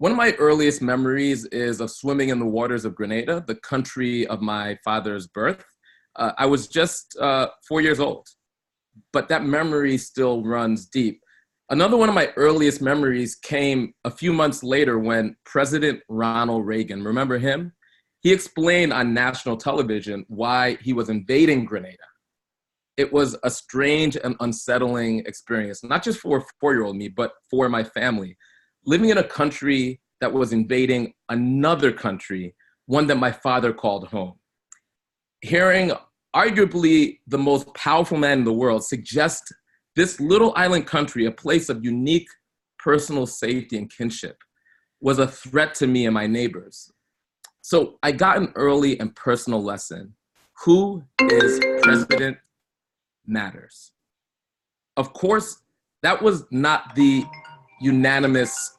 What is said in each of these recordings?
One of my earliest memories is of swimming in the waters of Grenada, the country of my father's birth. I was just 4 years old, but that memory still runs deep. Another one of my earliest memories came a few months later when President Ronald Reagan, remember him? He explained on national television why he was invading Grenada. It was a strange and unsettling experience, not just for 4-year-old me, but for my family. Living in a country that was invading another country, one that my father called home. Hearing arguably the most powerful man in the world suggest this little island country, a place of unique personal safety and kinship, was a threat to me and my neighbors. So I got an early and personal lesson. Who is president matters. Of course, that was not the unanimous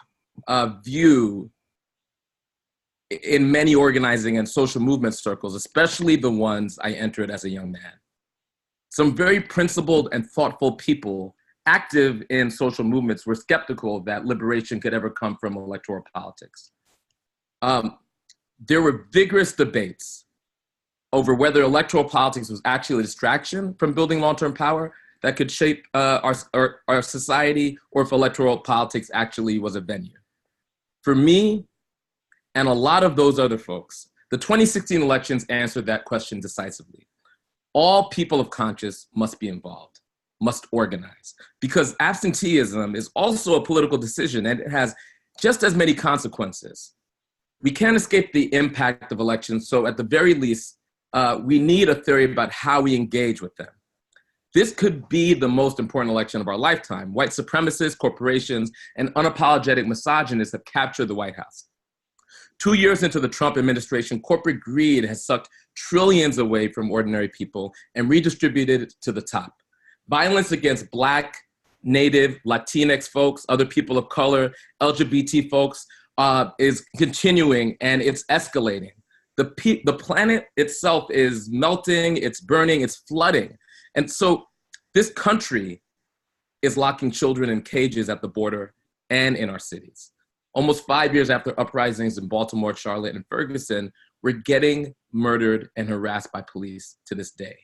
view in many organizing and social movement circles, especially the ones I entered as a young man. Some very principled and thoughtful people active in social movements were skeptical that liberation could ever come from electoral politics. There were vigorous debates over whether electoral politics was actually a distraction from building long-term power that could shape our society, or if electoral politics actually was a venue. For me, and a lot of those other folks, the 2016 elections answered that question decisively. All people of conscience must be involved, must organize, because absenteeism is also a political decision and it has just as many consequences. We can't escape the impact of elections, so at the very least, we need a theory about how we engage with them. This could be the most important election of our lifetime. White supremacists, corporations, and unapologetic misogynists have captured the White House. 2 years into the Trump administration, corporate greed has sucked trillions away from ordinary people and redistributed it to the top. Violence against Black, Native, Latinx folks, other people of color, LGBT folks is continuing and it's escalating. The planet itself is melting, it's burning, it's flooding. And so this country is locking children in cages at the border and in our cities. Almost 5 years after uprisings in Baltimore, Charlotte, and Ferguson, we're getting murdered and harassed by police to this day.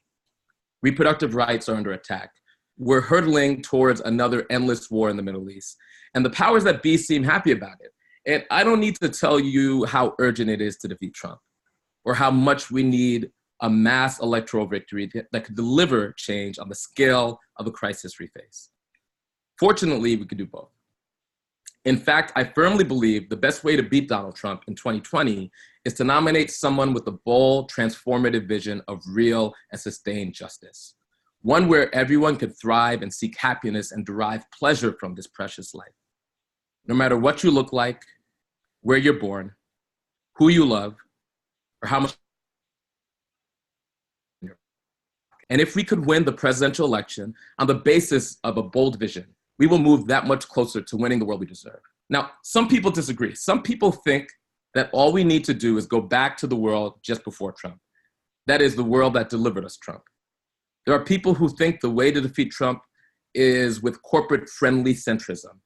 Reproductive rights are under attack. We're hurtling towards another endless war in the Middle East. And the powers that be seem happy about it. And I don't need to tell you how urgent it is to defeat Trump, or how much we need a mass electoral victory that could deliver change on the scale of the crisis we face. Fortunately, we could do both. In fact, I firmly believe the best way to beat Donald Trump in 2020 is to nominate someone with a bold, transformative vision of real and sustained justice. One where everyone could thrive and seek happiness and derive pleasure from this precious life. No matter what you look like, where you're born, who you love, or how much. And if we could win the presidential election on the basis of a bold vision, we will move that much closer to winning the world we deserve. Now, some people disagree. Some people think that all we need to do is go back to the world just before Trump. That is the world that delivered us Trump. There are people who think the way to defeat Trump is with corporate-friendly centrism.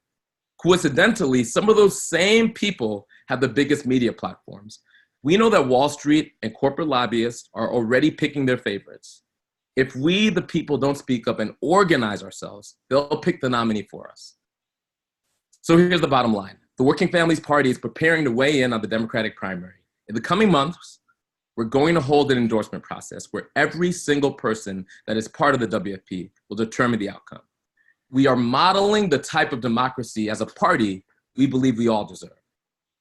Coincidentally, some of those same people have the biggest media platforms. We know that Wall Street and corporate lobbyists are already picking their favorites. If we, the people, don't speak up and organize ourselves, they'll pick the nominee for us. So here's the bottom line. The Working Families Party is preparing to weigh in on the Democratic primary. In the coming months, we're going to hold an endorsement process where every single person that is part of the WFP will determine the outcome. We are modeling the type of democracy as a party we believe we all deserve.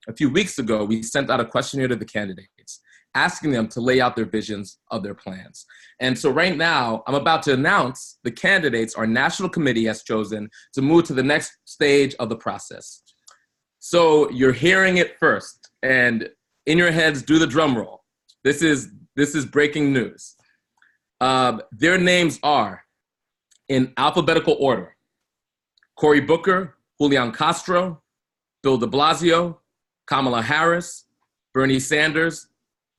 A few weeks ago, we sent out a questionnaire to the candidates, asking them to lay out their visions of their plans. And so right now, I'm about to announce the candidates our national committee has chosen to move to the next stage of the process. So you're hearing it first, and in your heads, do the drum roll. This is breaking news. Their names are, in alphabetical order, Cory Booker, Julian Castro, Bill de Blasio, Kamala Harris, Bernie Sanders,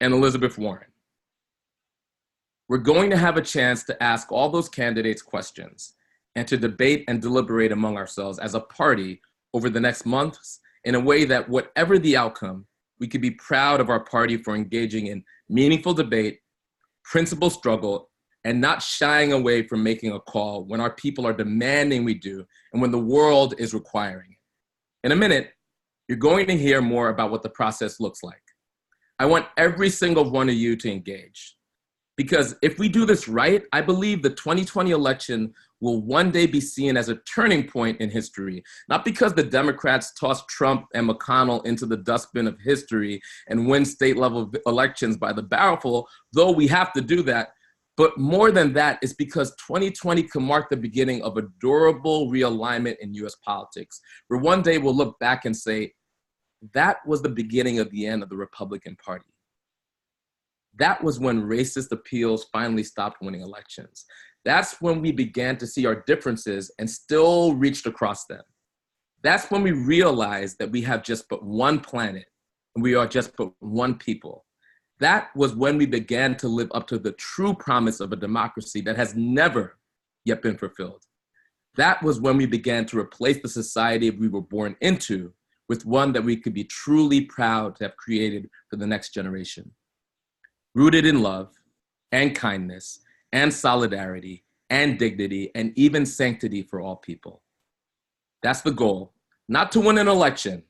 and Elizabeth Warren. We're going to have a chance to ask all those candidates questions and to debate and deliberate among ourselves as a party over the next months in a way that whatever the outcome, we could be proud of our party for engaging in meaningful debate, principled struggle, and not shying away from making a call when our people are demanding we do and when the world is requiring it. In a minute, you're going to hear more about what the process looks like. I want every single one of you to engage. Because if we do this right, I believe the 2020 election will one day be seen as a turning point in history, not because the Democrats tossed Trump and McConnell into the dustbin of history and win state level elections by the barrelful, though we have to do that, but more than that, it's because 2020 can mark the beginning of a durable realignment in US politics, where one day we'll look back and say, that was the beginning of the end of the Republican Party. That was when racist appeals finally stopped winning elections. That's when we began to see our differences and still reached across them. That's when we realized that we have just but one planet and we are just but one people. That was when we began to live up to the true promise of a democracy that has never yet been fulfilled. That was when we began to replace the society we were born into with one that we could be truly proud to have created for the next generation. Rooted in love and kindness and solidarity and dignity and even sanctity for all people. That's the goal, not to win an election,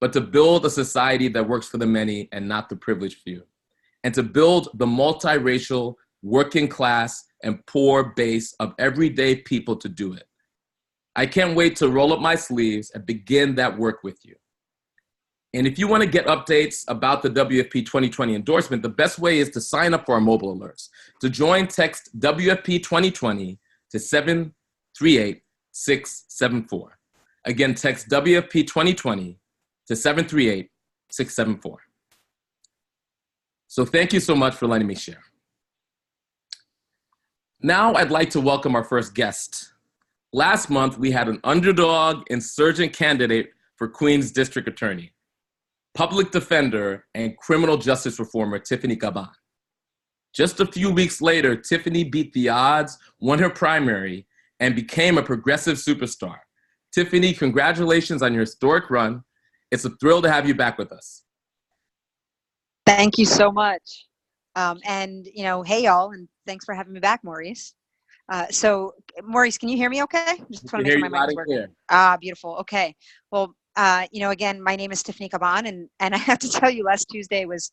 but to build a society that works for the many and not the privileged few, and to build the multiracial, working class, and poor base of everyday people to do it. I can't wait to roll up my sleeves and begin that work with you. And if you want to get updates about the WFP 2020 endorsement, the best way is to sign up for our mobile alerts. To join, text WFP 2020 to 738674. Again, text WFP 2020 to 738674. So thank you so much for letting me share. Now I'd like to welcome our first guest. Last month, we had an underdog insurgent candidate for Queens District Attorney, public defender and criminal justice reformer Tiffany Caban. Just a few weeks later, Tiffany beat the odds, won her primary, and became a progressive superstar. Tiffany, congratulations on your historic run. It's a thrill to have you back with us. Thank you so much. And, hey, y'all, and thanks for having me back, Maurice. So, Maurice, can you hear me okay? Just want to make sure my mic is working. Beautiful. Okay. Well, again, my name is Tiffany Caban, and I have to tell you, last Tuesday was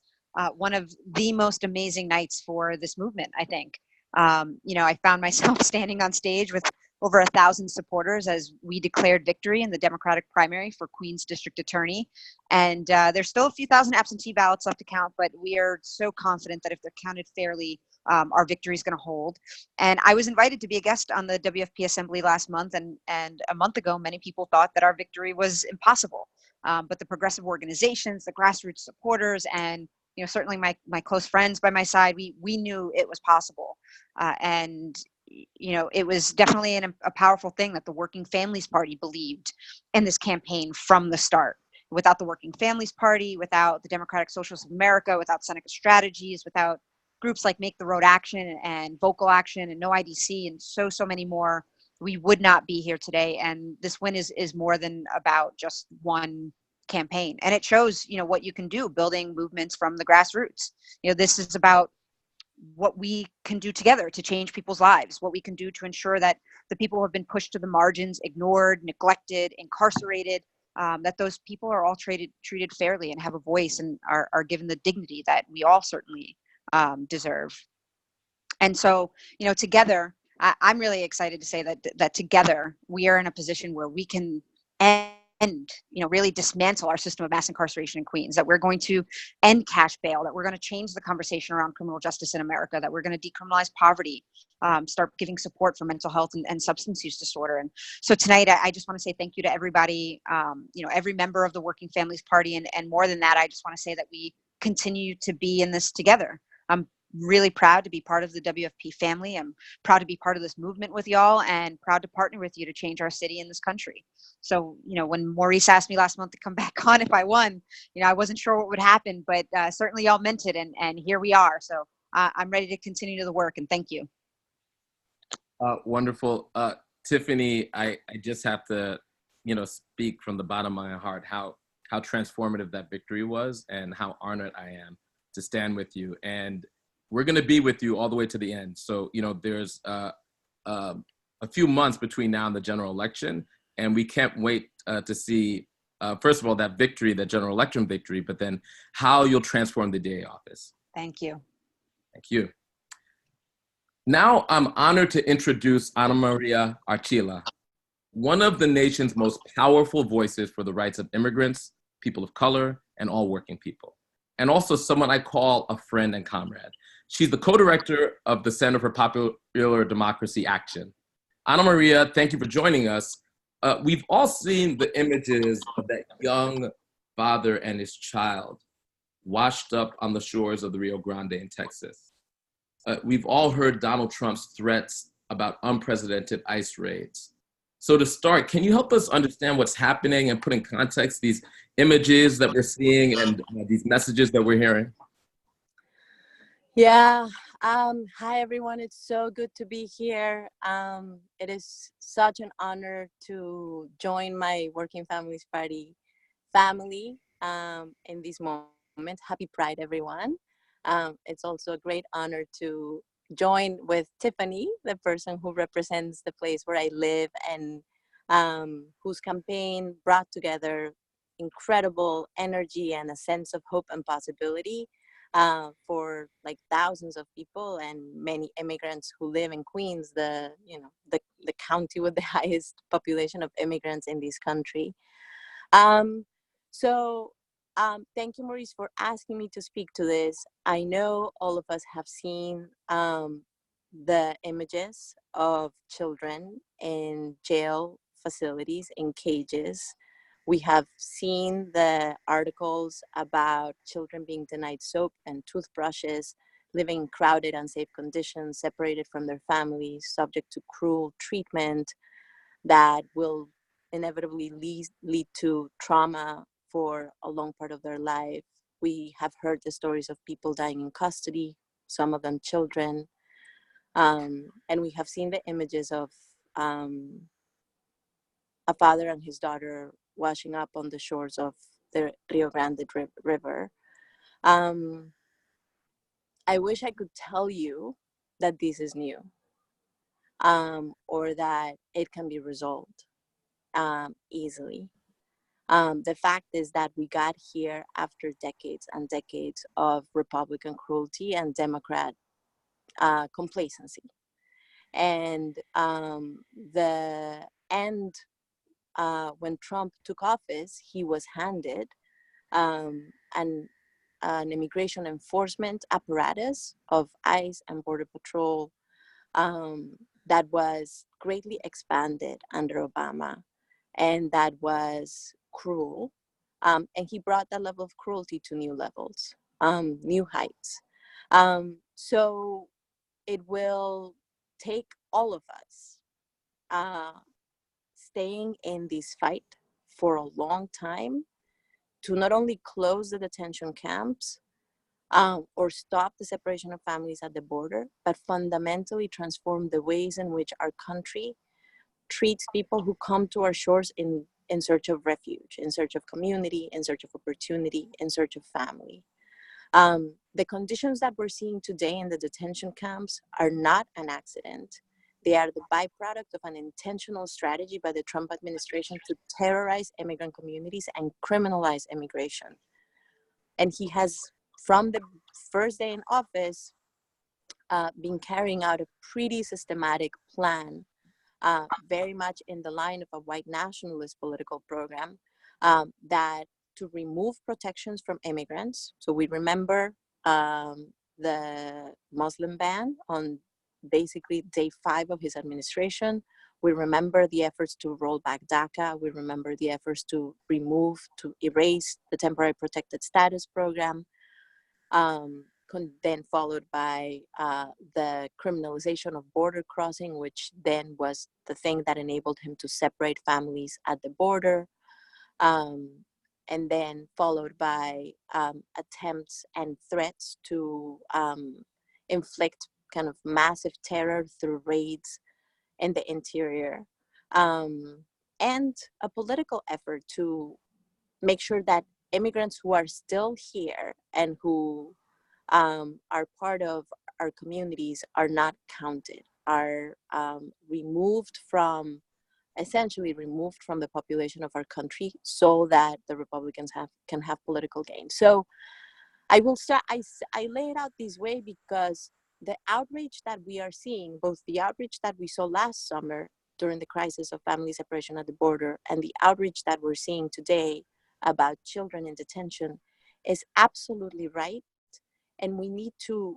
one of the most amazing nights for this movement, I think. I found myself standing on stage with over 1,000 supporters as we declared victory in the Democratic primary for Queens District Attorney. And there's still a few thousand absentee ballots left to count, but we are so confident that if they're counted fairly, our victory is going to hold. And I was invited to be a guest on the WFP Assembly last month, and a month ago, many people thought that our victory was impossible. But the progressive organizations, the grassroots supporters, and certainly my close friends by my side, we knew it was possible. And it was definitely a powerful thing that the Working Families Party believed in this campaign from the start. Without the Working Families Party, without the Democratic Socialists of America, without Seneca Strategies, without groups like Make the Road Action and Vocal Action and No IDC and so many more, we would not be here today. And this win is more than about just one campaign. And it shows, what you can do building movements from the grassroots. This is about what we can do together to change people's lives, what we can do to ensure that the people who have been pushed to the margins, ignored, neglected, incarcerated, that those people are all treated fairly and have a voice and are given the dignity that we all certainly deserve. And so, together, I'm really excited to say that together we are in a position where we can end, really dismantle our system of mass incarceration in Queens, that we're going to end cash bail, that we're going to change the conversation around criminal justice in America, that we're going to decriminalize poverty, start giving support for mental health and substance use disorder. And so tonight, I just want to say thank you to everybody, every member of the Working Families Party. And more than that, I just want to say that we continue to be in this together. I'm really proud to be part of the WFP family. I'm proud to be part of this movement with y'all and proud to partner with you to change our city and this country. So, when Maurice asked me last month to come back on if I won, I wasn't sure what would happen, but certainly y'all meant it, and here we are. So I'm ready to continue the work, and thank you. Wonderful. Tiffany, I just have to, speak from the bottom of my heart how how transformative that victory was and how honored I am to stand with you. And we're going to be with you all the way to the end. So, you know, there's a few months between now and the general election, and we can't wait to see, first of all, that victory, that general election victory, but then how you'll transform the DA office. Thank you. Thank you. Now I'm honored to introduce Ana Maria Archila, one of the nation's most powerful voices for the rights of immigrants, people of color, and all working people, and also someone I call a friend and comrade. She's the co-director of the Center for Popular Democracy Action. Ana Maria, thank you for joining us. We've all seen the images of that young father and his child washed up on the shores of the Rio Grande in Texas. We've all heard Donald Trump's threats about unprecedented ICE raids. So to start, can you help us understand what's happening and put in context these images that we're seeing and these messages that we're hearing? Yeah. Hi, everyone. It's so good to be here. It is such an honor to join my Working Families Party family in this moment. Happy Pride, everyone. It's also a great honor to join with Tiffany, the person who represents the place where I live and whose campaign brought together incredible energy and a sense of hope and possibility for like thousands of people and many immigrants who live in Queens, the county with the highest population of immigrants in this country. Thank you, Maurice, for asking me to speak to this. I know all of us have seen the images of children in jail facilities, in cages. We have seen the articles about children being denied soap and toothbrushes, living in crowded, unsafe conditions, separated from their families, subject to cruel treatment that will inevitably lead to trauma for a long part of their life. We have heard the stories of people dying in custody, some of them children. And we have seen the images of a father and his daughter washing up on the shores of the Rio Grande River. I wish I could tell you that this is new or that it can be resolved easily. The fact is that we got here after decades and decades of Republican cruelty and Democrat complacency. And the end, when Trump took office, he was handed an immigration enforcement apparatus of ICE and Border Patrol that was greatly expanded under Obama, and that was cruel. And he brought that level of cruelty to new levels, new heights. So it will take all of us staying in this fight for a long time to not only close the detention camps or stop the separation of families at the border, but fundamentally transform the ways in which our country treats people who come to our shores in search of refuge, in search of community, in search of opportunity, in search of family. The conditions that we're seeing today in the detention camps are not an accident. They are the byproduct of an intentional strategy by the Trump administration to terrorize immigrant communities and criminalize immigration. And he has, from the first day in office, been carrying out a pretty systematic plan, very much in the line of a white nationalist political program, that to remove protections from immigrants. So we remember the Muslim ban on basically day 5 of his administration. We remember the efforts to roll back DACA. We remember the efforts to erase the temporary protected status program, then followed by the criminalization of border crossing, which then was the thing that enabled him to separate families at the border. And then followed by attempts and threats to inflict kind of massive terror through raids in the interior, and a political effort to make sure that immigrants who are still here and who are part of our communities are not counted, are essentially removed from the population of our country, so that the Republicans can have political gain. So I will start, I lay it out this way because the outrage that we are seeing, both the outrage that we saw last summer during the crisis of family separation at the border and the outrage that we're seeing today about children in detention, is absolutely right. And we need to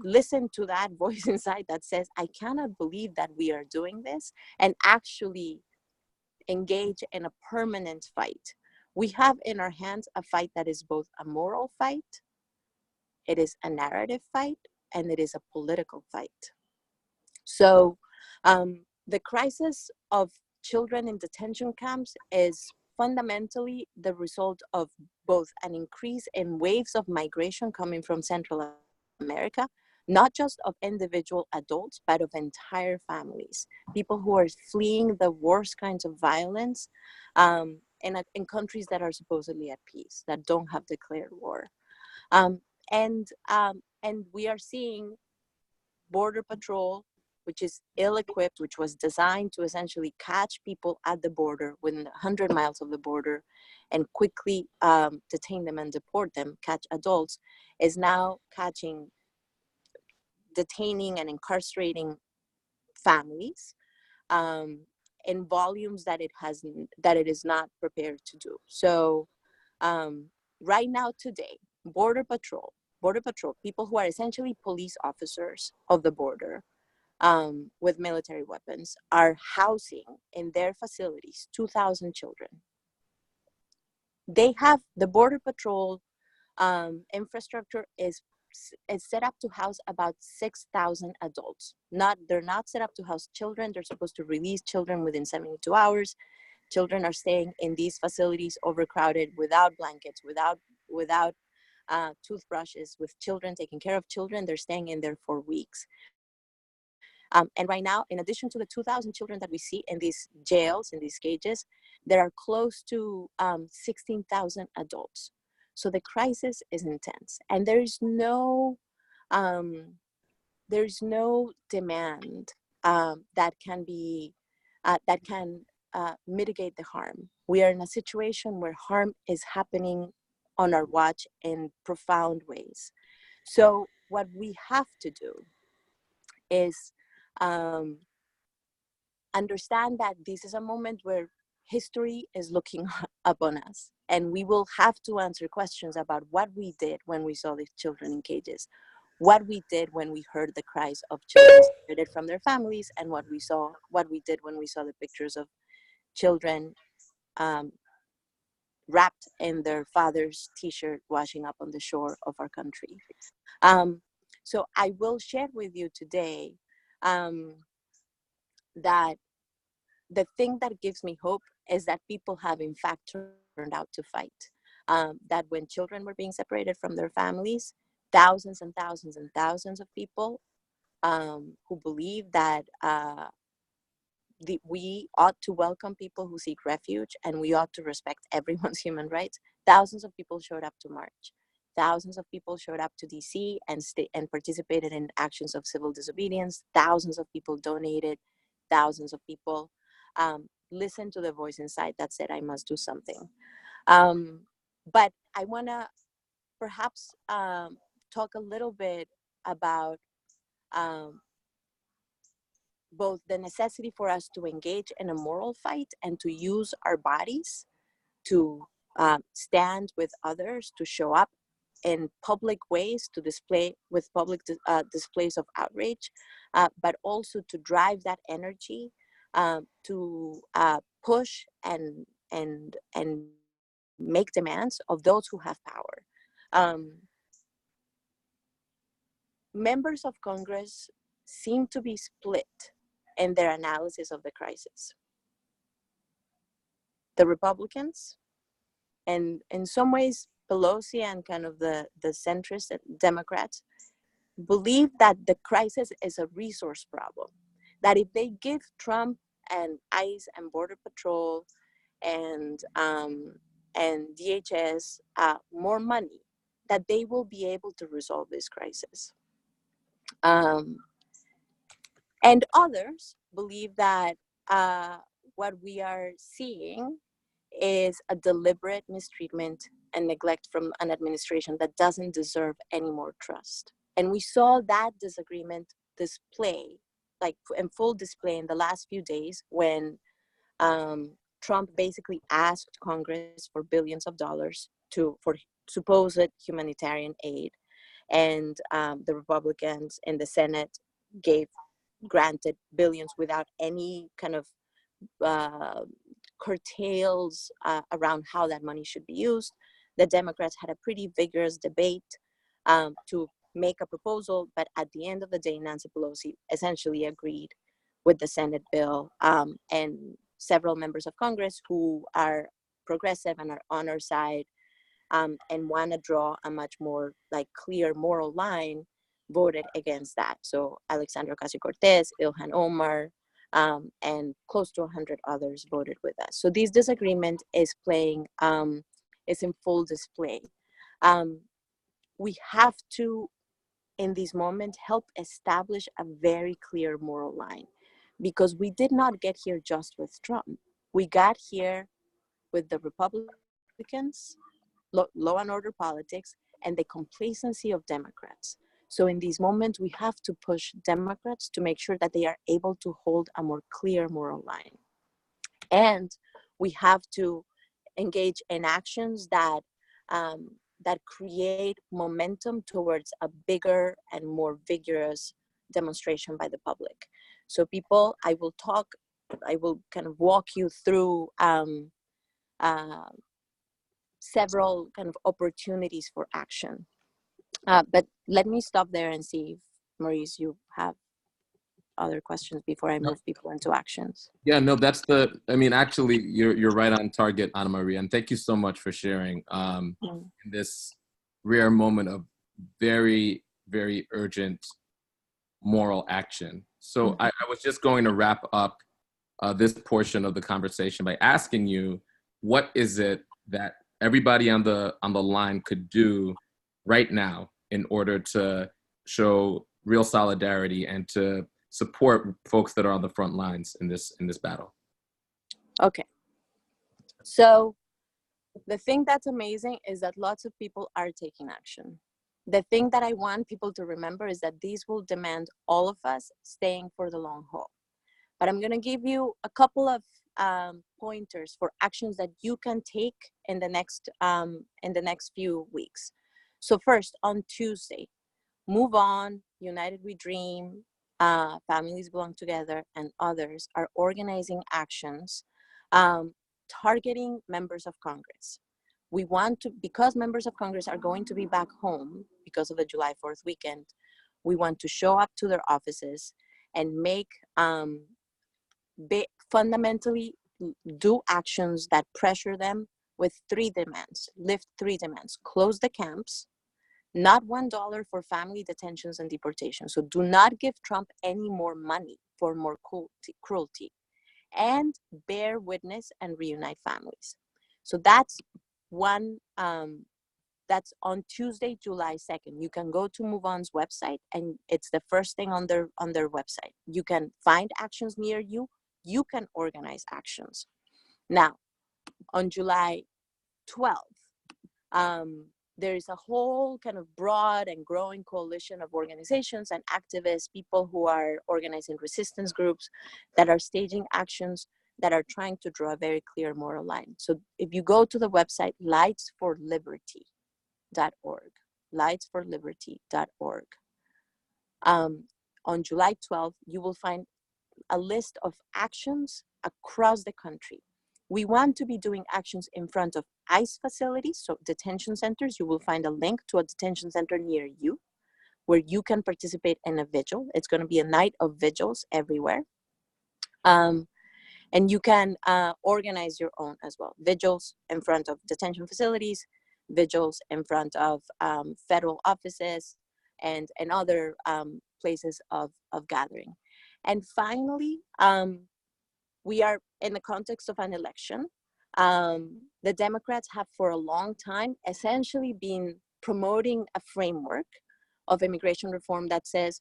listen to that voice inside that says, I cannot believe that we are doing this, and actually engage in a permanent fight. We have in our hands a fight that is both a moral fight, it is a narrative fight, and it is a political fight. So the crisis of children in detention camps is fundamentally the result of both an increase in waves of migration coming from Central America, not just of individual adults, but of entire families, people who are fleeing the worst kinds of violence in countries that are supposedly at peace, that don't have declared war. And we are seeing Border Patrol, which is ill-equipped, which was designed to essentially catch people at the border within 100 miles of the border and quickly detain them and deport them, catch adults, is now detaining and incarcerating families in volumes that it is not prepared to do. So right now, today, Border Patrol, people who are essentially police officers of the border, with military weapons, are housing in their facilities 2,000 children. They have the Border Patrol infrastructure is set up to house about 6,000 adults. They're not set up to house children. They're supposed to release children within 72 hours. Children are staying in these facilities overcrowded, without blankets, without toothbrushes, with children, taking care of children. They're staying in there for weeks. And right now, in addition to the 2,000 children that we see in these jails, in these cages, there are close to 16,000 adults. So the crisis is intense, and there's no demand that can mitigate the harm. We are in a situation where harm is happening on our watch in profound ways. So what we have to do is understand that this is a moment where history is looking upon us, and we will have to answer questions about what we did when we saw these children in cages, what we did when we heard the cries of children separated from their families, and what we did when we saw the pictures of children wrapped in their father's t-shirt washing up on the shore of our country. So I will share with you today that the thing that gives me hope is that people have in fact turned out to fight. That when children were being separated from their families, thousands and thousands and thousands of people who believe that we ought to welcome people who seek refuge, and we ought to respect everyone's human rights. Thousands of people showed up to march. Thousands of people showed up to DC and participated in actions of civil disobedience. Thousands of people donated. Thousands of people listened to the voice inside that said, I must do something. But I want to perhaps talk a little bit about both the necessity for us to engage in a moral fight and to use our bodies to stand with others, to show up in public ways, to display with public displays of outrage, but also to drive that energy to push and make demands of those who have power. Members of Congress seem to be split in their analysis of the crisis. The Republicans, and in some ways Pelosi and kind of the centrist Democrats, believe that the crisis is a resource problem, that if they give Trump and ICE and Border Patrol and and DHS more money, that they will be able to resolve this crisis. And others believe that what we are seeing is a deliberate mistreatment and neglect from an administration that doesn't deserve any more trust. And we saw that disagreement display, like in full display in the last few days when Trump basically asked Congress for billions of dollars for supposed humanitarian aid. And the Republicans in the Senate granted billions without any kind of curtails around how that money should be used. The Democrats had a pretty vigorous debate to make a proposal, but at the end of the day, Nancy Pelosi essentially agreed with the Senate bill, and several members of Congress who are progressive and are on our side and want to draw a much more like clear moral line voted against that. So Alexandra Ocasio-Cortez, Ilhan Omar, and close to 100 others voted with us. So this disagreement is is in full display. We have to, in this moment, help establish a very clear moral line, because we did not get here just with Trump. We got here with the Republicans, law and order politics, and the complacency of Democrats. So in these moments, we have to push Democrats to make sure that they are able to hold a more clear moral line. And we have to engage in actions that create momentum towards a bigger and more vigorous demonstration by the public. So people, I will kind of walk you through several kind of opportunities for action. But let me stop there and see if, Maurice, you have other questions before I move people into actions. Yeah, no, actually, you're right on target, Ana Maria, and thank you so much for sharing in this rare moment of very, very urgent moral action. So I was just going to wrap up this portion of the conversation by asking you, what is it that everybody on the line could do right now in order to show real solidarity and to support folks that are on the front lines in this battle? Okay. So the thing that's amazing is that lots of people are taking action. The thing that I want people to remember is that these will demand all of us staying for the long haul. But I'm going to give you a couple of pointers for actions that you can take in the next few weeks. So first, on Tuesday, Move On, United We Dream, Families Belong Together, and others are organizing actions targeting members of Congress. We want to, because members of Congress are going to be back home because of the July 4th weekend, we want to show up to their offices and make fundamentally do actions that pressure them with lift three demands: close the camps, not $1 for family detentions and deportations. So do not give Trump any more money for more cruelty, and bear witness and reunite families. So that's one, that's on Tuesday, July 2nd. You can go to Move On's website and it's the first thing on their website. You can find actions near you. You can organize actions. Now, on July 12th, there is a whole kind of broad and growing coalition of organizations and activists, people who are organizing resistance groups that are staging actions that are trying to draw a very clear moral line. So if you go to the website lightsforliberty.org, lightsforliberty.org, on July 12th, you will find a list of actions across the country. We want to be doing actions in front of ICE facilities, so detention centers. You will find a link to a detention center near you where you can participate in a vigil. It's going to be a night of vigils everywhere. And you can organize your own as well. Vigils in front of detention facilities, vigils in front of federal offices, and other places of gathering. And finally, we are in the context of an election. The Democrats have for a long time essentially been promoting a framework of immigration reform that says,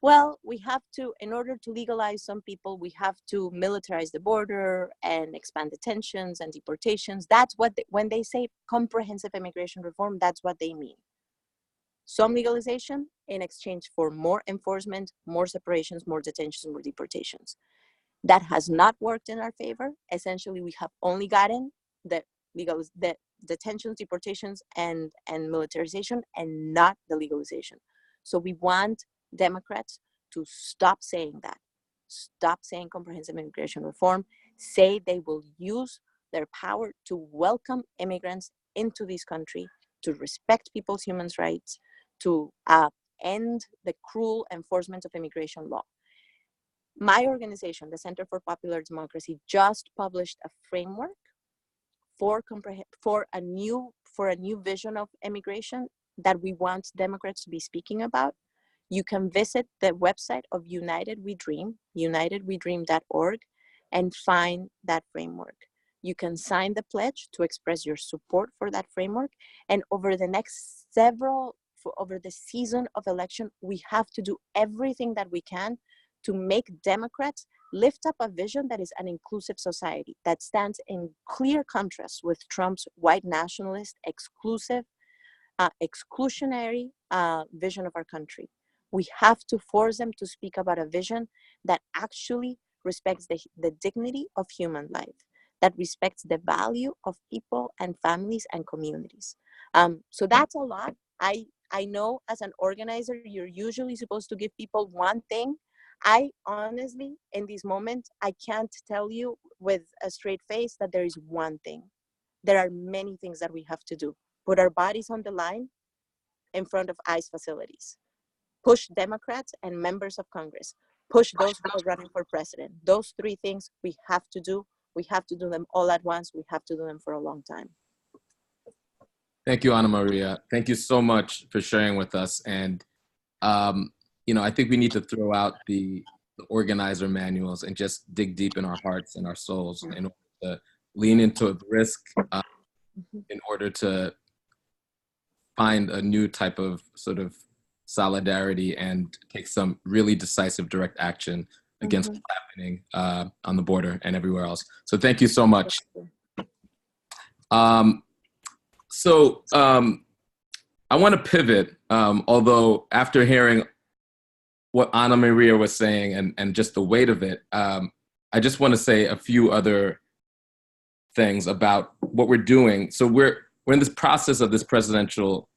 well, we have to, in order to legalize some people, we have to militarize the border and expand detentions and deportations. That's what, when they say comprehensive immigration reform, that's what they mean. Some legalization in exchange for more enforcement, more separations, more detentions, more deportations. That has not worked in our favor. Essentially, we have only gotten the detentions, deportations, and militarization, and not the legalization. So we want Democrats to stop saying that. Stop saying comprehensive immigration reform. Say they will use their power to welcome immigrants into this country, to respect people's human rights, to end the cruel enforcement of immigration law. My organization, the Center for Popular Democracy, just published a framework for a new vision of immigration that we want Democrats to be speaking about. You can visit the website of United We Dream, unitedwedream.org, and find that framework. You can sign the pledge to express your support for that framework. And over the next over the season of election, we have to do everything that we can to make Democrats lift up a vision that is an inclusive society, that stands in clear contrast with Trump's white nationalist, exclusionary vision of our country. We have to force them to speak about a vision that actually respects the dignity of human life, that respects the value of people and families and communities. So that's a lot. I know as an organizer, you're usually supposed to give people one thing. I honestly, in this moment, I can't tell you with a straight face that there is one thing. There are many things that we have to do. Put our bodies on the line in front of ICE facilities. Push Democrats and members of Congress. Push those who are running for president. Those three things we have to do. We have to do them all at once. We have to do them for a long time. Thank you, Ana Maria. Thank you so much for sharing with us. And I think we need to throw out the organizer manuals and just dig deep in our hearts and our souls in order to lean into the risk in order to find a new type of sort of solidarity and take some really decisive direct action against what's happening on the border and everywhere else. So thank you so much. I want to pivot, although after hearing what Ana Maria was saying and just the weight of it, I just want to say a few other things about what we're doing. So we're in this process of this presidential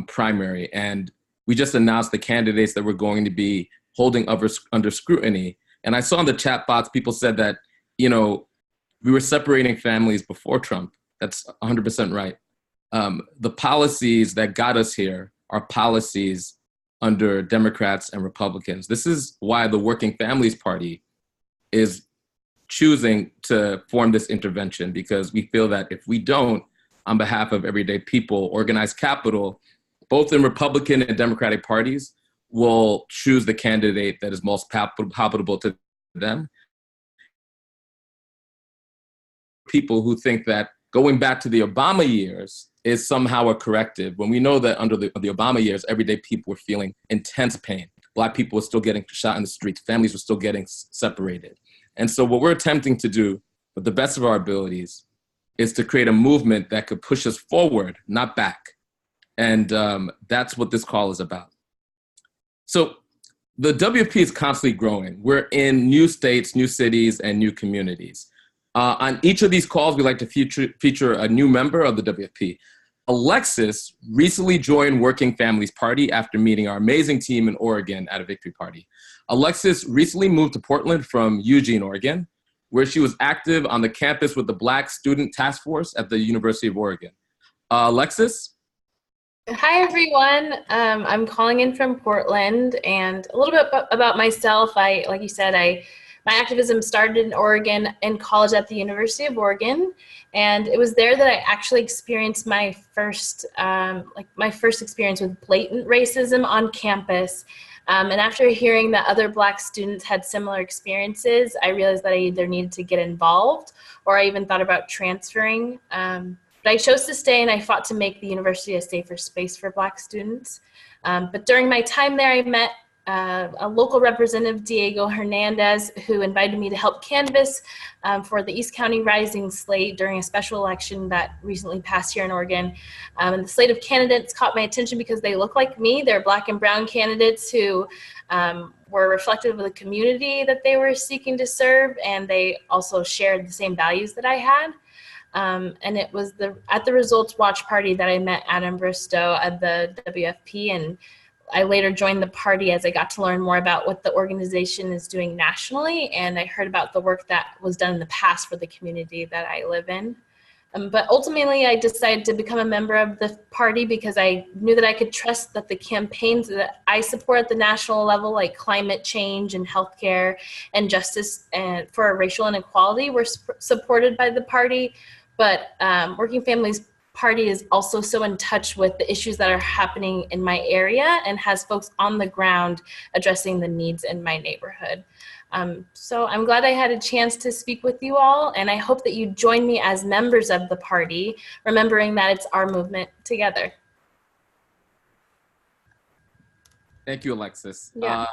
primary, and we just announced the candidates that we're going to be holding under scrutiny. And I saw in the chat box, people said that, we were separating families before Trump. That's 100% right. The policies that got us here are policies under Democrats and Republicans. This is why the Working Families Party is choosing to form this intervention, because we feel that if we don't, on behalf of everyday people, organized capital, both in Republican and Democratic parties, will choose the candidate that is most palatable to them. People who think that going back to the Obama years is somehow a corrective, when we know that under the Obama years, everyday people were feeling intense pain. Black people were still getting shot in the streets. Families were still getting separated. And so what we're attempting to do, with the best of our abilities, is to create a movement that could push us forward, not back. And that's what this call is about. So the WFP is constantly growing. We're in new states, new cities, and new communities. On each of these calls, we like to feature a new member of the WFP. Alexis recently joined Working Families Party after meeting our amazing team in Oregon at a victory party. Alexis recently moved to Portland from Eugene, Oregon, where she was active on the campus with the Black Student Task Force at the University of Oregon. Alexis? Hi, everyone. I'm calling in from Portland, and a little bit about myself. Like you said, I My activism started in Oregon, in college at the University of Oregon, and it was there that I actually experienced my first experience with blatant racism on campus. And after hearing that other Black students had similar experiences, I realized that I either needed to get involved or I even thought about transferring. But I chose to stay, and I fought to make the university a safer space for Black students. But during my time there, I met a local representative, Diego Hernandez, who invited me to help canvass for the East County Rising slate during a special election that recently passed here in Oregon. And the slate of candidates caught my attention because they look like me. They're Black and brown candidates who were reflective of the community that they were seeking to serve, and they also shared the same values that I had. And it was at the Results Watch party that I met Adam Bristow at the WFP, and I later joined the party as I got to learn more about what the organization is doing nationally, and I heard about the work that was done in the past for the community that I live in. But ultimately, I decided to become a member of the party because I knew that I could trust that the campaigns that I support at the national level, like climate change and healthcare and justice and for racial inequality, were supported by the party. But Working Families Party is also so in touch with the issues that are happening in my area and has folks on the ground addressing the needs in my neighborhood. So I'm glad I had a chance to speak with you all, and I hope that you join me as members of the party, remembering that it's our movement together. Thank you, Alexis. Yeah.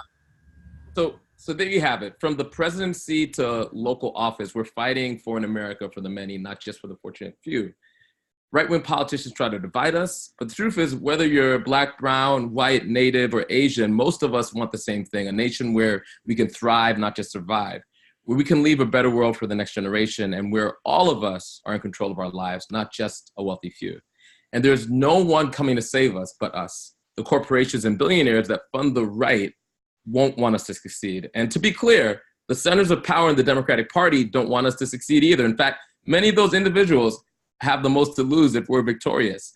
So there you have it. From the presidency to local office, we're fighting for an America for the many, not just for the fortunate few. Right-wing politicians try to divide us, but the truth is, whether you're Black, brown, white, Native, or Asian, most of us want the same thing: a nation where we can thrive, not just survive, where we can leave a better world for the next generation, and where all of us are in control of our lives, not just a wealthy few. And there's no one coming to save us but us. The corporations and billionaires that fund the right won't want us to succeed. And to be clear, the centers of power in the Democratic Party don't want us to succeed either. In fact, many of those individuals have the most to lose if we're victorious.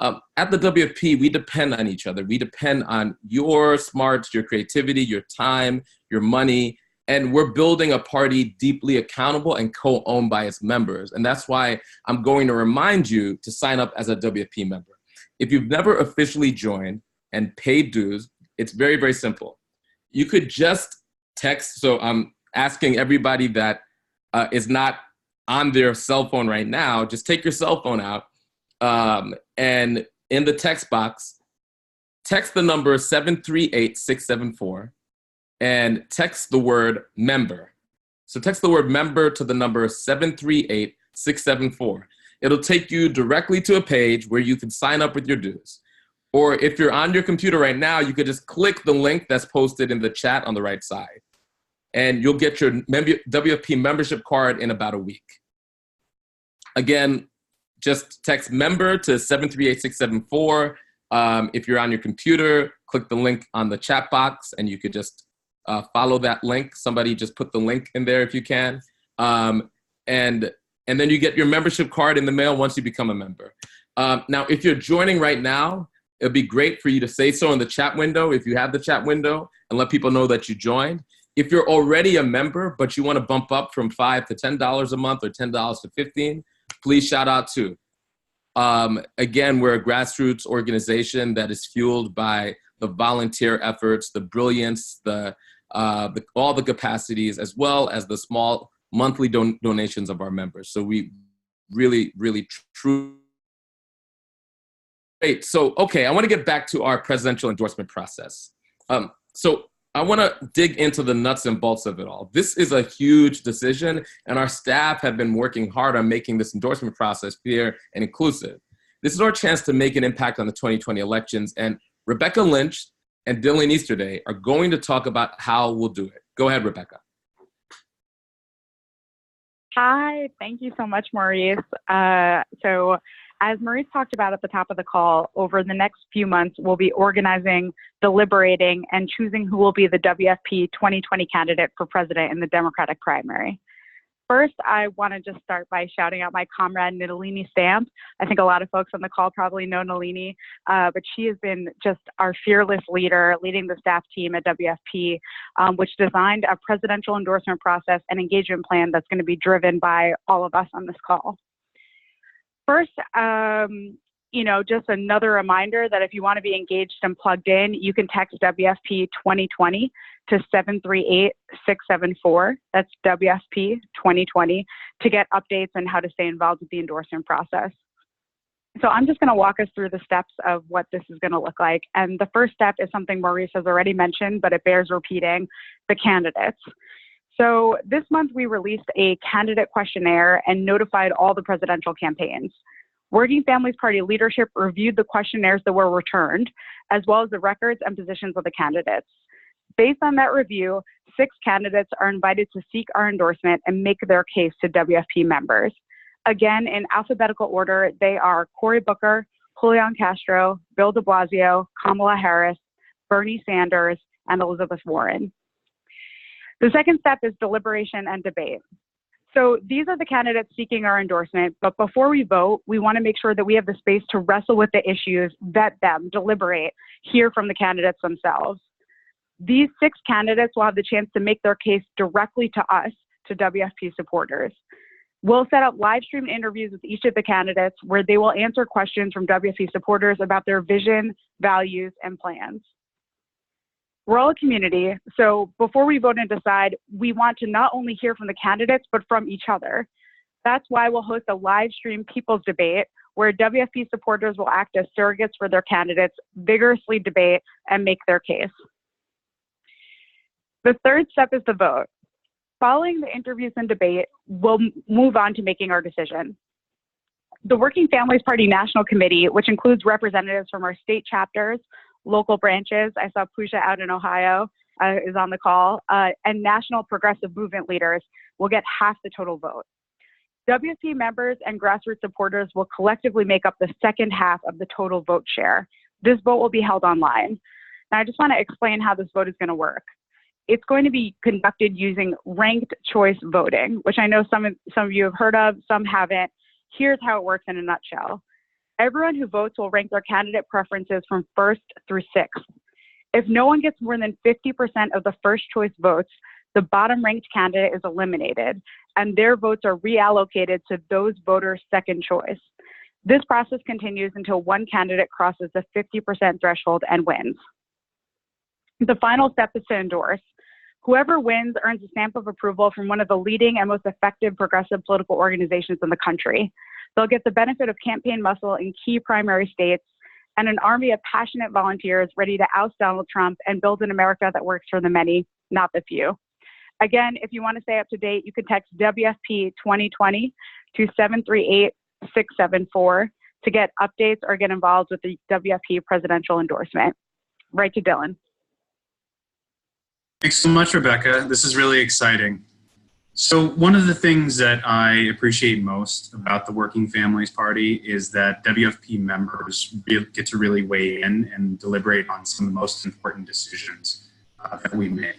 At the WFP, we depend on each other. We depend on your smarts, your creativity, your time, your money, and we're building a party deeply accountable and co-owned by its members. And that's why I'm going to remind you to sign up as a WFP member. If you've never officially joined and paid dues, it's very, very simple. You could just text. So I'm asking everybody that is not on their cell phone right now, just take your cell phone out and in the text box, text the number 738-674 and text the word member. So text the word member to the number 738-674. It'll take you directly to a page where you can sign up with your dues. Or if you're on your computer right now, you could just click the link that's posted in the chat on the right side, and you'll get your WFP membership card in about a week. Again, just text member to 738-674. If you're on your computer, click the link on the chat box, and you could just follow that link. Somebody just put the link in there if you can. And then you get your membership card in the mail once you become a member. Now, if you're joining right now, it'd be great for you to say so in the chat window, if you have the chat window, and let people know that you joined. If you're already a member, but you want to bump up from $5 to $10 a month or $10 to $15, please shout out too. Again, we're a grassroots organization that is fueled by the volunteer efforts, the brilliance, all the capacities, as well as the small monthly donations of our members. So we really, really true. Great. So, okay, I want to get back to our presidential endorsement process. So I want to dig into the nuts and bolts of it all. This is a huge decision, and our staff have been working hard on making this endorsement process fair and inclusive. This is our chance to make an impact on the 2020 elections, and Rebecca Lynch and Dylan Easterday are going to talk about how we'll do it. Go ahead, Rebecca. Hi, thank you so much, Maurice. So as Maurice talked about at the top of the call, over the next few months, we'll be organizing, deliberating, and choosing who will be the WFP 2020 candidate for president in the Democratic primary. First, I want to just start by shouting out my comrade Nidalini Stamp. I think a lot of folks on the call probably know Nalini, but she has been just our fearless leader, leading the staff team at WFP, which designed a presidential endorsement process and engagement plan that's going to be driven by all of us on this call. First, just another reminder that if you want to be engaged and plugged in, you can text WFP 2020 to 738-674. That's WFP 2020 to get updates on how to stay involved with the endorsement process. So I'm just going to walk us through the steps of what this is going to look like. And the first step is something Maurice has already mentioned, but it bears repeating: the candidates. So this month we released a candidate questionnaire and notified all the presidential campaigns. Working Families Party leadership reviewed the questionnaires that were returned, as well as the records and positions of the candidates. Based on that review, 6 candidates are invited to seek our endorsement and make their case to WFP members. Again, in alphabetical order, they are Cory Booker, Julian Castro, Bill de Blasio, Kamala Harris, Bernie Sanders, and Elizabeth Warren. The second step is deliberation and debate. So these are the candidates seeking our endorsement, but before we vote, we want to make sure that we have the space to wrestle with the issues, vet them, deliberate, hear from the candidates themselves. These 6 candidates will have the chance to make their case directly to us, to WFP supporters. We'll set up live stream interviews with each of the candidates where they will answer questions from WFP supporters about their vision, values, and plans. We're all a community, so before we vote and decide, we want to not only hear from the candidates, but from each other. That's why we'll host a live stream people's debate where WFP supporters will act as surrogates for their candidates, vigorously debate, and make their case. The third step is the vote. Following the interviews and debate, we'll move on to making our decision. The Working Families Party National Committee, which includes representatives from our state chapters, local branches, I saw Pooja out in Ohio is on the call, and national progressive movement leaders will get half the total vote. WFP members and grassroots supporters will collectively make up the second half of the total vote share. This vote will be held online. Now, I just want to explain how this vote is going to work. It's going to be conducted using ranked choice voting, which I know some of you have heard of, some haven't. Here's how it works in a nutshell. Everyone who votes will rank their candidate preferences from 1st through 6th. If no one gets more than 50% of the first choice votes, the bottom ranked candidate is eliminated, and their votes are reallocated to those voters' second choice. This process continues until one candidate crosses the 50% threshold and wins. The final step is to endorse. Whoever wins earns a stamp of approval from one of the leading and most effective progressive political organizations in the country. They'll get the benefit of campaign muscle in key primary states and an army of passionate volunteers ready to oust Donald Trump and build an America that works for the many, not the few. Again, if you want to stay up to date, you can text WFP 2020 to 738-674 to get updates or get involved with the WFP presidential endorsement. Right to Dylan. Thanks so much, Rebecca. This is really exciting. So one of the things that I appreciate most about the Working Families Party is that WFP members get to really weigh in and deliberate on some of the most important decisions that we make.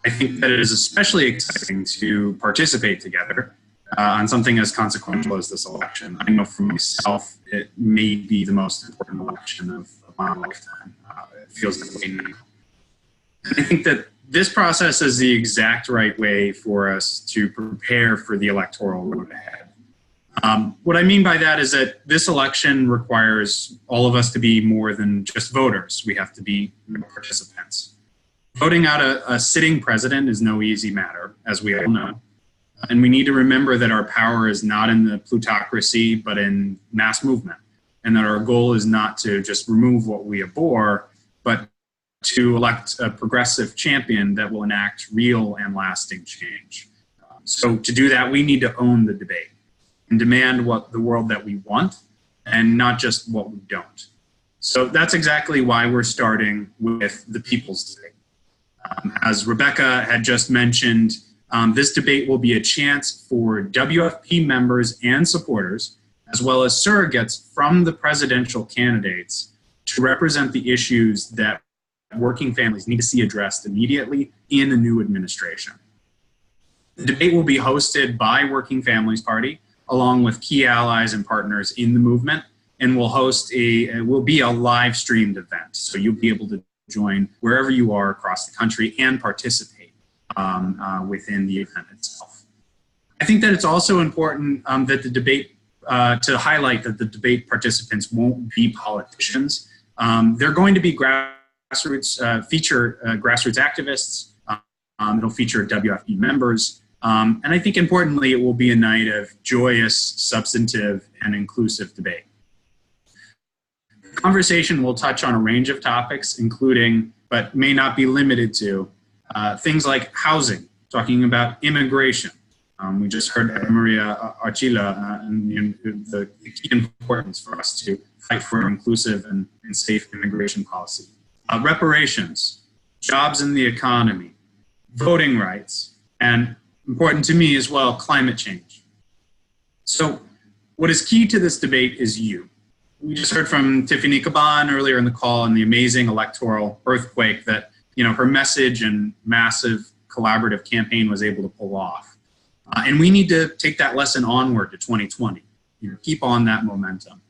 I think that it is especially exciting to participate together on something as consequential as this election. I know for myself, it may be the most important election of my lifetime. It feels that way now. And I think that this process is the exact right way for us to prepare for the electoral road ahead. What I mean by that is that this election requires all of us to be more than just voters. We have to be participants. Voting out a sitting president is no easy matter, as we all know. And we need to remember that our power is not in the plutocracy, but in mass movement. And that our goal is not to just remove what we abhor, but to elect a progressive champion that will enact real and lasting change. So to do that, we need to own the debate and demand what the world that we want and not just what we don't. So that's exactly why we're starting with the people's debate. As Rebecca had just mentioned, this debate will be a chance for WFP members and supporters, as well as surrogates from the presidential candidates, to represent the issues that working families need to see addressed immediately in the new administration. The debate will be hosted by Working Families Party, along with key allies and partners in the movement, and will be a live streamed event. So you'll be able to join wherever you are across the country and participate within the event itself. I think that it's also important that the debate, to highlight that the debate participants won't be politicians. They're going to be grassroots, feature grassroots activists. It'll feature WFP members. And I think importantly, it will be a night of joyous, substantive, and inclusive debate. The conversation will touch on a range of topics, including, but may not be limited to, things like housing, talking about immigration. We just heard Maria Archila and the key importance for us to fight for inclusive and safe immigration policy. Reparations, jobs in the economy, voting rights, and important to me as well, climate change. So what is key to this debate is you. We just heard from Tiffany Caban earlier in the call and the amazing electoral earthquake that her message and massive collaborative campaign was able to pull off. And we need to take that lesson onward to 2020, keep on that momentum.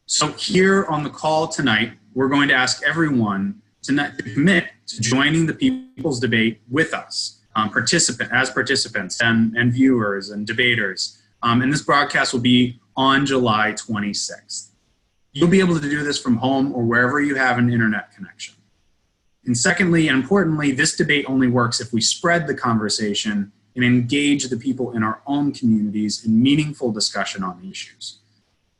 So here on the call tonight, we're going to ask everyone to commit to joining the People's Debate with us, as participants and viewers and debaters. And this broadcast will be on July 26th. You'll be able to do this from home or wherever you have an internet connection. And secondly, and importantly, this debate only works if we spread the conversation and engage the people in our own communities in meaningful discussion on the issues.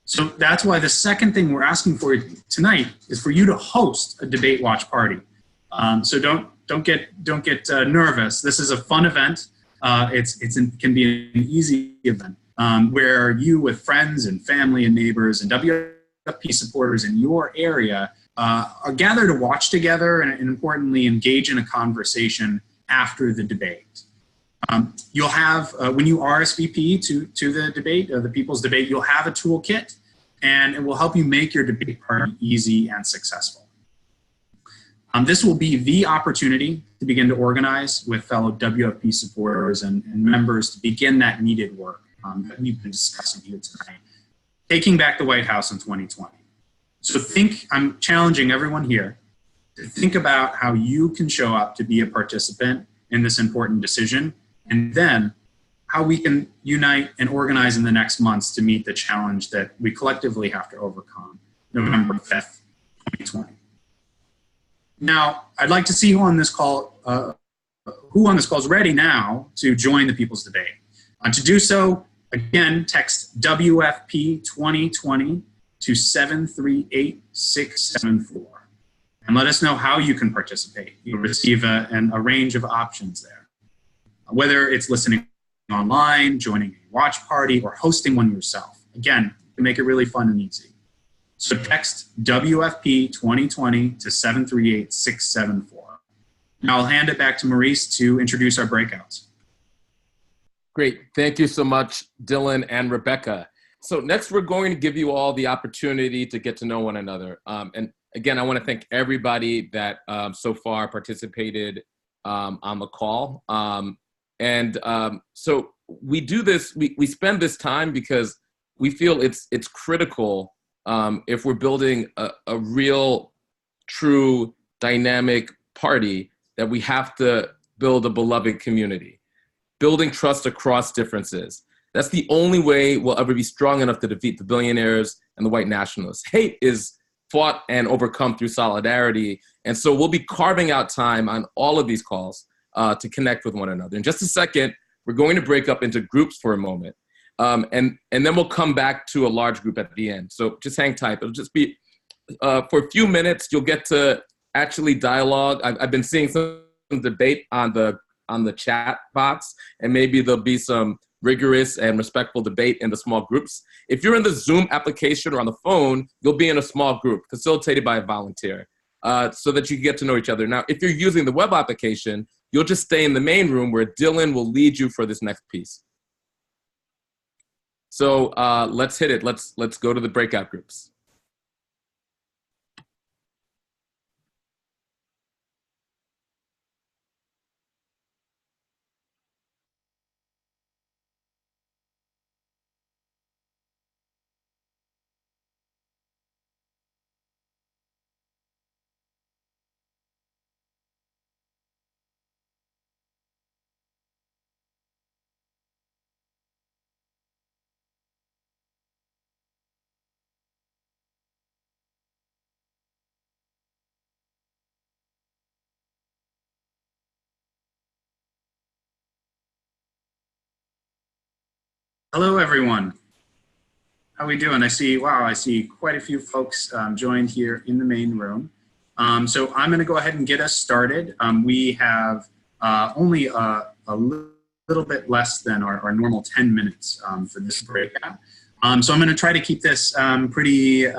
So that's why the second thing we're asking for tonight is for you to host a debate watch party. So don't get nervous. This is a fun event. It can be an easy event where you, with friends and family and neighbors and WFP supporters in your area, are gathered to watch together and importantly engage in a conversation after the debate. You'll have, when you RSVP to the debate, the People's Debate, you'll have a toolkit and it will help you make your debate party easy and successful. This will be the opportunity to begin to organize with fellow WFP supporters and members to begin that needed work that we've been discussing here tonight, taking back the White House in 2020. So I'm challenging everyone here to think about how you can show up to be a participant in this important decision, and then how we can unite and organize in the next months to meet the challenge that we collectively have to overcome November 5th, 2020. Now, I'd like to see who on this call is ready now to join the People's Debate. To do so, again, text WFP 2020 to 738-674. And let us know how you can participate. You'll receive a range of options there. Whether it's listening online, joining a watch party, or hosting one yourself. Again, to make it really fun and easy. So text WFP 2020 to 738-674. Now I'll hand it back to Maurice to introduce our breakouts. Great. Thank you so much, Dylan and Rebecca. So next, we're going to give you all the opportunity to get to know one another. And again, I want to thank everybody that so far participated on the call. So we do this, we spend this time because we feel it's critical if we're building a real, true, dynamic party, that we have to build a beloved community, building trust across differences. That's the only way we'll ever be strong enough to defeat the billionaires and the white nationalists. Hate is fought and overcome through solidarity. And so we'll be carving out time on all of these calls to connect with one another. In just a second, we're going to break up into groups for a moment. And then we'll come back to a large group at the end. So just hang tight. It'll just be, for a few minutes, you'll get to actually dialogue. I've been seeing some debate on the chat box, and maybe there'll be some rigorous and respectful debate in the small groups. If you're in the Zoom application or on the phone, you'll be in a small group facilitated by a volunteer so that you can get to know each other. Now, if you're using the web application, you'll just stay in the main room where Dylan will lead you for this next piece. So let's hit it. Let's go to the breakout groups. Hello, everyone. How are we doing? I see quite a few folks joined here in the main room. So I'm going to go ahead and get us started. We have only a little bit less than our normal 10 minutes for this breakout. So I'm going to try to keep this pretty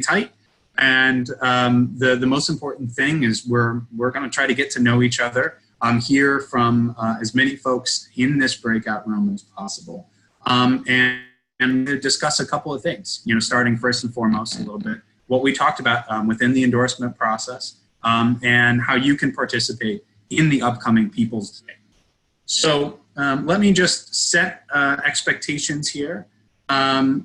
tight. And the most important thing is we're going to try to get to know each other, hear from as many folks in this breakout room as possible, and to discuss a couple of things, starting first and foremost a little bit what we talked about within the endorsement process, and how you can participate in the upcoming People's Day. So let me just set expectations here. The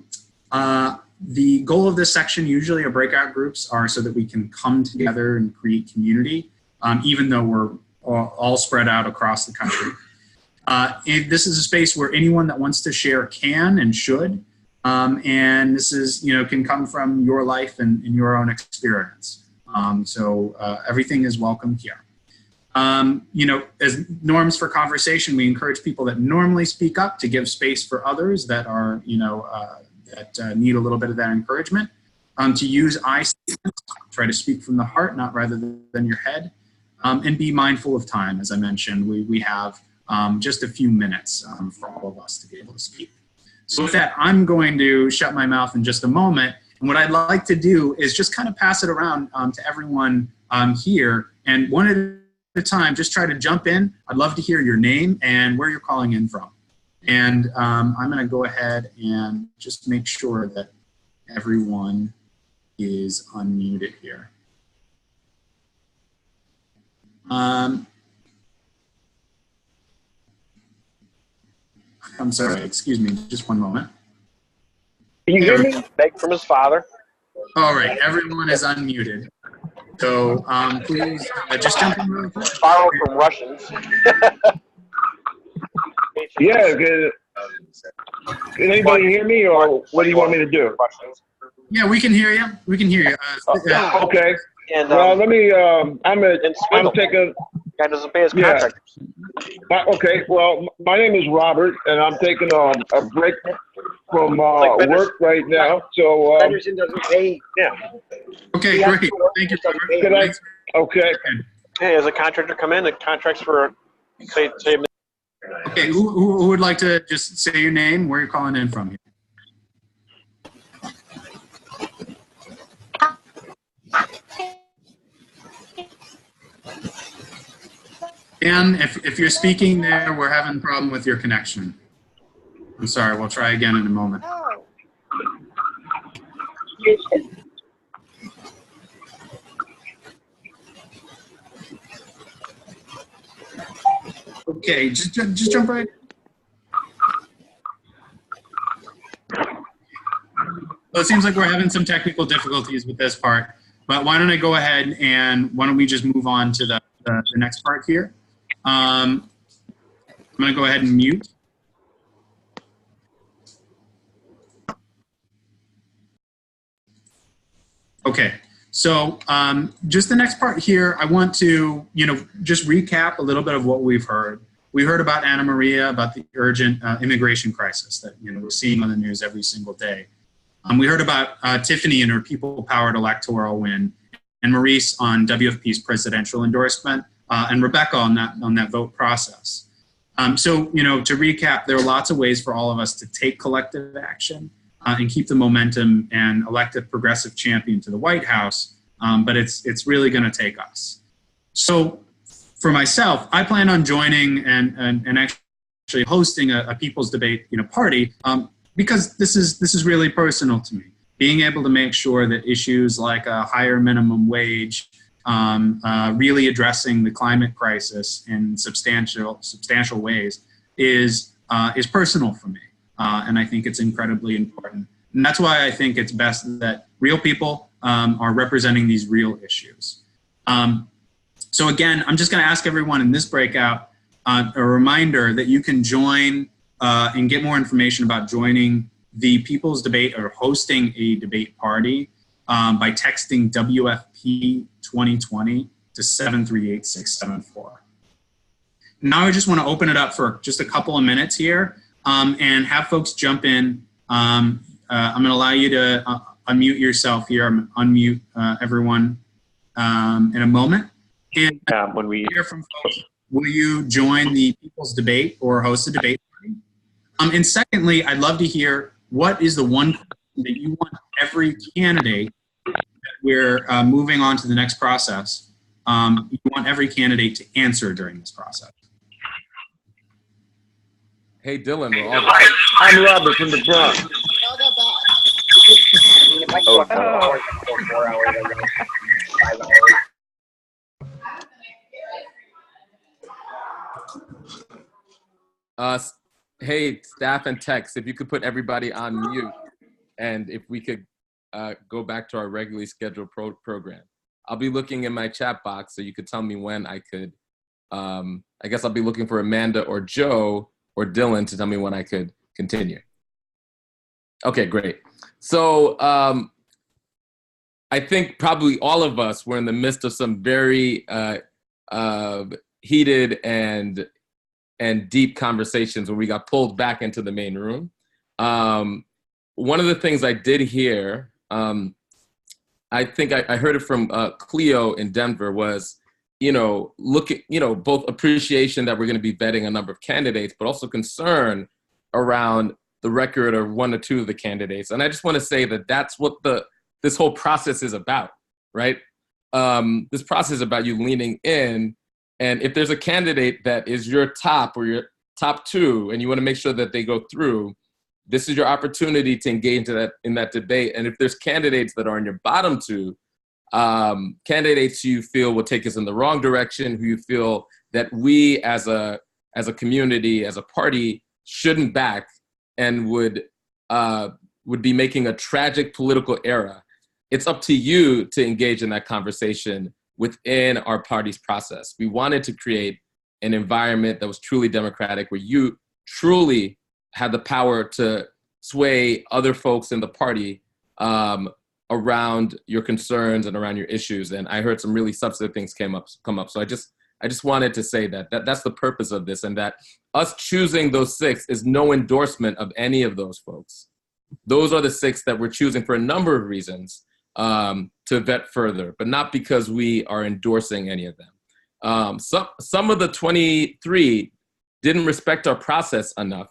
goal of this section, usually our breakout groups, are so that we can come together and create community, even though we're all spread out across the country. This is a space where anyone that wants to share can and should, and this is, can come from your life and your own experience. So everything is welcome here. As norms for conversation, we encourage people that normally speak up to give space for others that are, that need a little bit of that encouragement, to use I statements, try to speak from the heart, not rather than your head, and be mindful of time. As I mentioned, we have just a few minutes for all of us to be able to speak. So with that, I'm going to shut my mouth in just a moment. And what I'd like to do is just kind of pass it around to everyone here. And one at a time, just try to jump in. I'd love to hear your name and where you're calling in from. And I'm going to go ahead and just make sure that everyone is unmuted here. I'm sorry, excuse me, just one moment. Can you hear me? Begged from his father. All right, everyone is unmuted. So please just jump in real quick. Borrow from Russians. Yeah, can anybody hear me, or what do you want me to do? Yeah, we can hear you. We can hear you. Okay. And, well, let me, I'm taking. Guy doesn't pay his contractors. Okay, well, my name is Robert, and I'm taking a break from work right now. So. Henderson doesn't pay. Yeah. Okay, great. Thank you. Okay. Hey, as a contractor come in, the contracts for say. Okay, who would like to just say your name, where you're calling in from? Dan, if you're speaking there, we're having a problem with your connection. I'm sorry, we'll try again in a moment. Okay, just jump right in. Well, it seems like we're having some technical difficulties with this part, but why don't I go ahead and why don't we just move on to the next part here. I'm going to go ahead and mute. Okay, so just the next part here, I want to, just recap a little bit of what we've heard. We heard about Anna Maria, about the urgent immigration crisis that we're seeing on the news every single day. We heard about Tiffany and her people-powered electoral win, and Maurice on WFP's presidential endorsement, and Rebecca on that vote process. So, to recap, there are lots of ways for all of us to take collective action and keep the momentum and elect a progressive champion to the White House, but it's really going to take us. So, for myself, I plan on joining and actually hosting a people's debate, party, because this is really personal to me. Being able to make sure that issues like a higher minimum wage, really addressing the climate crisis in substantial ways is personal for me, and I think it's incredibly important. And that's why I think it's best that real people are representing these real issues. So again, I'm just going to ask everyone in this breakout a reminder that you can join and get more information about joining the People's Debate or hosting a debate party by texting WFP 2020 to 738-674. Now I just want to open it up for just a couple of minutes here and have folks jump in. I'm going to allow you to unmute yourself here. I'm going to unmute everyone in a moment. And when we hear from folks, will you join the People's Debate or host a debate party? And secondly, I'd love to hear what is the one question that you want every candidate that we're moving on to the next process, you want every candidate to answer during this process. Hey, Dylan. I'm Robert from the Bronx. Hey, staff and techs, if you could put everybody on mute, and if we could go back to our regularly scheduled program. I'll be looking in my chat box, so you could tell me when I could. I guess I'll be looking for Amanda or Joe or Dylan to tell me when I could continue. Okay, great. So I think probably all of us were in the midst of some very heated and deep conversations where we got pulled back into the main room. One of the things I did hear, I think I heard it from Cleo in Denver, was, both appreciation that we're going to be vetting a number of candidates, but also concern around the record of one or two of the candidates. And I just want to say that that's what this whole process is about, right? This process is about you leaning in. And if there's a candidate that is your top or your top two, and you want to make sure that they go through, this is your opportunity to engage in that debate. And if there's candidates that are in your bottom two, candidates you feel will take us in the wrong direction, who you feel that we as a community, as a party, shouldn't back, and would be making a tragic political era, it's up to you to engage in that conversation within our party's process. We wanted to create an environment that was truly democratic, where you truly had the power to sway other folks in the party around your concerns and around your issues. And I heard some really substantive things come up. So I just wanted to say that's the purpose of this, and that us choosing those 6 is no endorsement of any of those folks. Those are the 6 that we're choosing for a number of reasons to vet further, but not because we are endorsing any of them. Some of the 23 didn't respect our process enough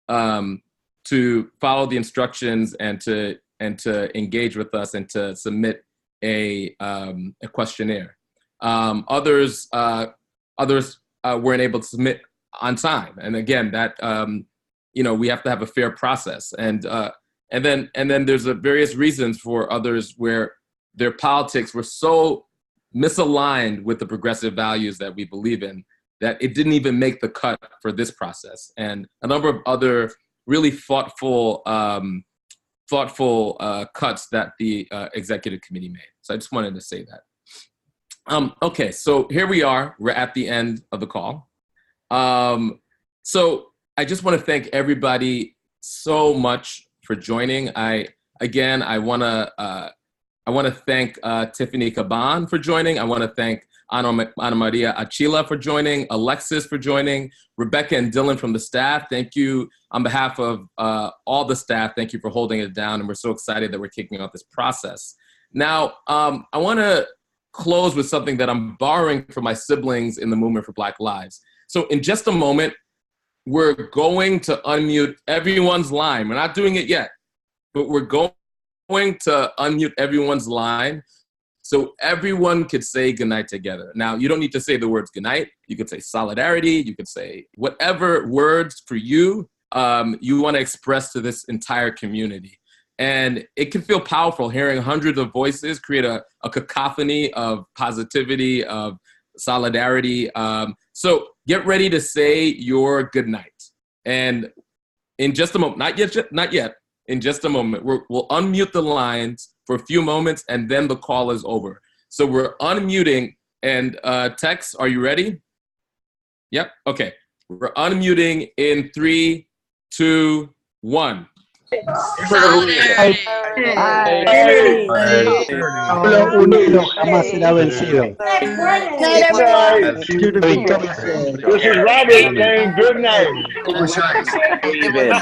to follow the instructions and to engage with us and to submit a questionnaire. Others weren't able to submit on time, and again, that we have to have a fair process. And then there's various reasons for others where their politics were so misaligned with the progressive values that we believe in that it didn't even make the cut for this process. And a number of other really thoughtful cuts that the executive committee made. So I just wanted to say that. Okay, so here we are. We're at the end of the call. So I just want to thank everybody so much for joining. I want to thank Tiffany Caban for joining. I want to thank Ana Maria Achila for joining, Alexis for joining, Rebecca and Dylan from the staff. Thank you on behalf of all the staff. Thank you for holding it down. And we're so excited that we're kicking off this process. Now, I want to close with something that I'm borrowing from my siblings in the movement for Black Lives. So in just a moment, we're going to unmute everyone's line. We're not doing it yet, but we're going to unmute everyone's line so everyone could say goodnight together. Now, you don't need to say the words goodnight. You could say solidarity. You could say whatever words for you you want to express to this entire community. And it can feel powerful hearing hundreds of voices create a cacophony of positivity, of solidarity. So get ready to say your goodnight. And in just a moment, not yet, in just a moment, we'll unmute the lines for a few moments, and then the call is over. So we're unmuting, and Tex, are you ready? Yep, okay. We're unmuting in 3, 2, 1. Pueblo unido jamás será vencido. Good night. This is Robert saying good night. Good night.